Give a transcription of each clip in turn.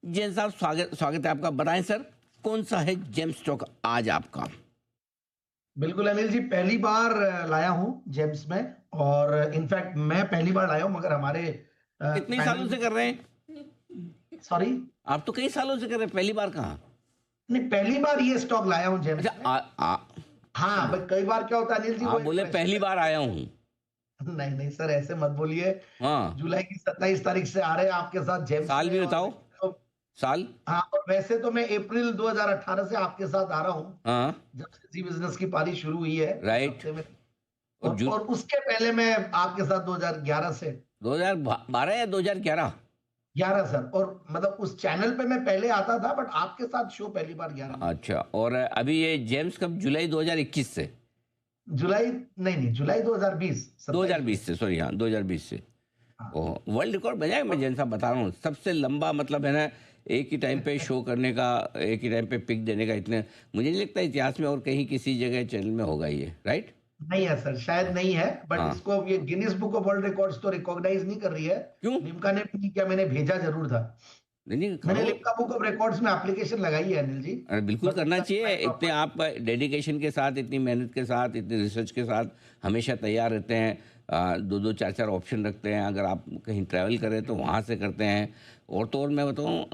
जैन साहब, स्वागत स्वागत है आपका। बताएं सर, कौन सा है जेम स्टॉक आज आपका? बिल्कुल अनिल जी, पहली बार लाया हूं जेम्स में। और इनफैक्ट मैं पहली बार लाया हूं, मगर हमारे कितने सालों पैनल से में। कर रहे हैं? सॉरी। आप तो कई सालों से कर रहे हैं, पहली बार कहाँ? नहीं, पहली बार ये स्टॉक लाया हूं अच्छा, जेम्स में। आ हाँ, समझ। बट कई बार क्या होता है अनिल जी, वो आप एक बोले प्रेशर पहली बार रहता आया हूँ। है। नहीं नहीं सर, ऐसे मत बोलिए। हाँ, जुलाई की 27 तारीख से आ रहे हैं आपके साथ जेम्स साल में। भी और बताओ। वैसे तो साल। हाँ, और वैसे तो मैं अप्रैल 2018 से आपके साथ आ रहा हूँ, हाँ, जब से जी बिजनेस की पारी शुरू हुई है इस राइट। हफ्ते में। और जून और उसके पहले मैं आपके साथ 2011 से। 2012 या 2011? 11 सर। और मतलब उस चैनल पे मैं पहले आता था, बट आपके साथ शो पहली बार 11 में। अच्छा, और अभी ये जेम्स कब? जुलाई 2021 से? जुलाई नहीं नहीं, जुलाई 2020, 27 जुलाई। 2020 से, सॉरी, हाँ 2020 से। हाँ। ओह, वर्ल्ड रिकॉर्ड बजाय, मैं जैन साहब बता रहा हूँ, सबसे लंबा मतलब है ना, एक ही टाइम पे शो करने का, एक ही टाइम पे पिक देने का। इतने मुझे नहीं लगता इतिहास में और कहीं किसी जगह चैनल में होगा ये, राइट? नहीं है सर, शायद नहीं है। बट हाँ। इसको अब ये Guinness book of world records तो रिकॉग्नाइज नहीं कर रही है। क्यों? लिम्का ने भी नहीं किया, मैंने भेजा जरूर था। नहीं नहीं, मैंने करो। लिम्का बुक ऑफ रिकॉर्ड्स में एप्लीकेशन लगाई है अनिल जी। अरे बिल्कुल बस करना उसका चाहिए। रिप्लाई इतने प्रॉपर। आप डेडिकेशन के साथ, इतनी मेहनत के साथ, इतनी रिसर्च के साथ हमेशा तैयार रहते हैं। दो दो चार चार ऑप्शन रखते हैं। अगर आप कहीं ट्रैवल करें तो वहाँ से करते हैं। और तो और मैं बताऊँ,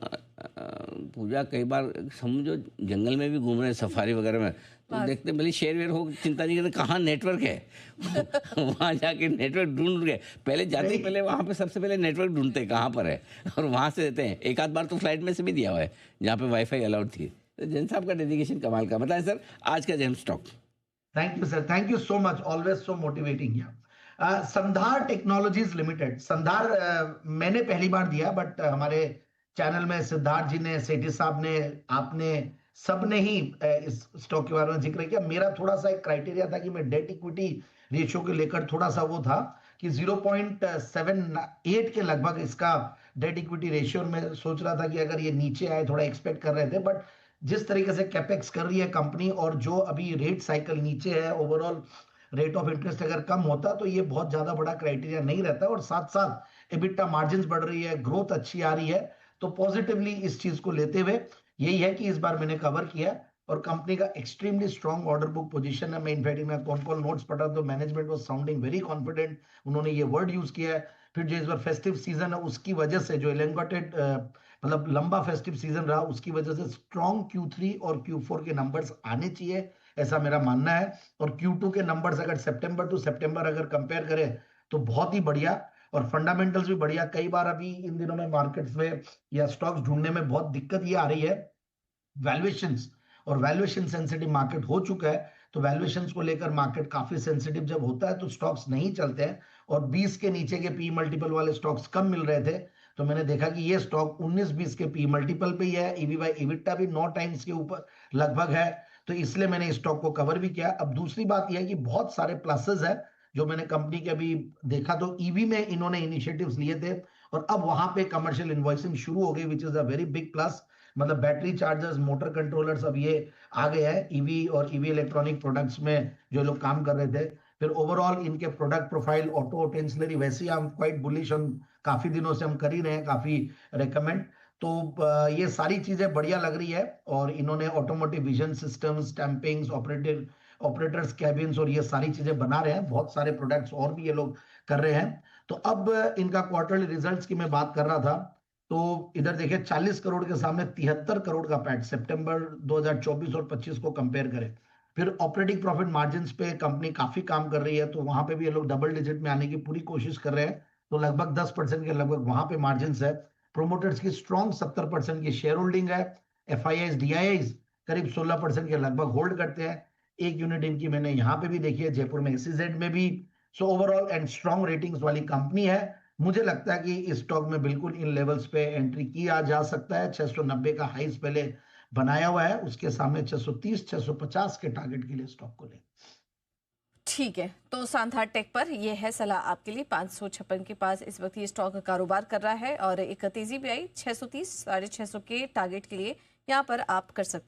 पूजा कई बार समझो जंगल में भी घूम रहे हैं, सफारी वगैरह में, तो बस। देखते भले शेर वेर हो, चिंता नहीं करते कहाँ नेटवर्क है। वहाँ जाके नेटवर्क ढूंढ गए। पहले जाते ही नहीं, पहले वहाँ पे सबसे पहले नेटवर्क ढूंढते हैं कहाँ पर है, और वहाँ से देते हैं। एक आध बार तो फ्लाइट में से भी दिया हुआ है जहाँ पे वाईफाई अलाउड थी। तो जैन साहब का डेडिकेशन कमाल का। बताएं सर, आज का gem stock. Thank you sir, thank you so much, always so motivating. Sandhar technologies limited. Sandhar मैंने पहली बार दिया, बट हमारे चैनल में सिद्धार्थ जी ने, सेठी साहब ने, आपने, सबने ही इस स्टॉक के बारे में जिक्र किया। मेरा थोड़ा सा एक क्राइटेरिया था कि मैं डेट इक्विटी रेशियो को लेकर थोड़ा सा वो था कि 0.78 के लगभग इसका डेट इक्विटी रेशियो में सोच रहा था कि अगर ये नीचे आए, थोड़ा एक्सपेक्ट कर रहे थे। बट जिस तरीके से कैपेक्स कर रही है कंपनी, और जो अभी रेट साइकिल नीचे है, ओवरऑल रेट ऑफ इंटरेस्ट अगर कम होता तो ये बहुत ज्यादा बड़ा क्राइटेरिया नहीं रहता। और साथ साथ एबिटा मार्जिन्स बढ़ रही है, ग्रोथ अच्छी आ रही है। तो पॉजिटिवली इस चीज को लेते हुए यही है कि इस बार मैंने कवर किया। और कंपनी का extremely strong order book position है। मैं इनफैक्ट मैं कौन कौन नोट्स पढ़ा तो management was sounding very confident. उन्होंने ये वर्ड यूज किया है। फिर जो इस बार फेस्टिव सीजन है उसकी वजह से, जो एलेंगेटेड मतलब लंबा फेस्टिव सीजन रहा, उसकी वजह से स्ट्रॉन्ग Q3 और Q4 के नंबर्स आने चाहिए, ऐसा मेरा मानना है। और Q2 के नंबर्स अगर सितंबर टू सितंबर अगर कंपेयर करें तो बहुत ही बढ़िया। और फंडामेंटल्स भी बढ़िया। कई बार अभी इन दिनों में मार्केट्स में या स्टॉक्स ढूंढने में बहुत दिक्कत ये आ रही है, वैल्यूएशंस। और वैल्यूएशन सेंसिटिव मार्केट हो चुका है। तो वैल्यूएशंस को लेकर मार्केट काफी सेंसिटिव जब होता है तो स्टॉक्स नहीं चलते हैं। और 20 के नीचे के पी मल्टीपल वाले स्टॉक्स कम मिल रहे थे। तो मैंने देखा कि ये स्टॉक 19-20 के पी मल्टीपल पे ही है। ईवी बाई इविटा भी 9 टाइम्स के ऊपर लगभग है। तो इसलिए मैंने इस स्टॉक को कवर भी किया। अब दूसरी बात यह है कि बहुत सारे प्लसेस है जो मैंने कंपनी के अभी देखा। तो ईवी में इन्होंने इनिशिएटिव्स लिए थे, और अब वहां पे कमर्शियल इन्वॉइसिंग शुरू हो गई, which is a very big plus. मतलब बैटरी चार्जर्स, मोटर कंट्रोलर्स, अब ये आ गए हैं ईवी और ईवी इलेक्ट्रॉनिक प्रोडक्ट्स में जो लोग काम कर रहे थे। फिर ओवरऑल इनके प्रोडक्ट प्रोफाइल, ऑटो टेंसलरी, वैसे ही हम क्वाइट बुलिश, हम काफी दिनों से हम कर ही रहे हैं, काफी रेकमेंड। तो ये सारी चीजें बढ़िया लग रही है। और इन्होंने automotive vision system, stampings, operators cabins, और ये सारी चीजें बना रहे हैं। बहुत सारे प्रोडक्ट्स और भी ये लोग कर रहे हैं। तो अब इनका क्वार्टरली रिजल्ट्स की मैं बात कर रहा था। तो इधर देखिए, 40 करोड़ के सामने 73 करोड़ का पैट, सितंबर 2024 और 25 को कंपेयर करें। फिर ऑपरेटिंग प्रॉफिट मार्जिन पे कंपनी काफी काम कर रही है। तो वहां पे भी ये लोग डबल डिजिट में आने की पूरी कोशिश कर रहे हैं। तो लगभग 10% के लगभग वहां पे मार्जिन है। प्रोमोटर्स की स्ट्रॉन्ग 70% की शेयर होल्डिंग है। FIIs DIIs करीब 16% के लगभग होल्ड करते हैं। एक यूनिट इनकी मैंने यहाँ पे भी देखी है, जयपुर में SEZ में भी। So overall and strong ratings वाली कंपनी है। मुझे लगता है कि इस स्टॉक में बिल्कुल इन लेवल्स पे एंट्री किया जा सकता है। 690 का हाइस पहले बनाया हुआ है, उसके सामने 630 650 के टारगेट के लिए स्टॉक को ले। ठीक है, तो सांधार टेक पर यह है सलाह आपके लिए। 556 के पास इस वक्त ये स्टॉक कारोबार कर रहा है और एक तेजी भी आई 630 650 के टारगेट के लिए यहाँ पर आप कर सकते हैं।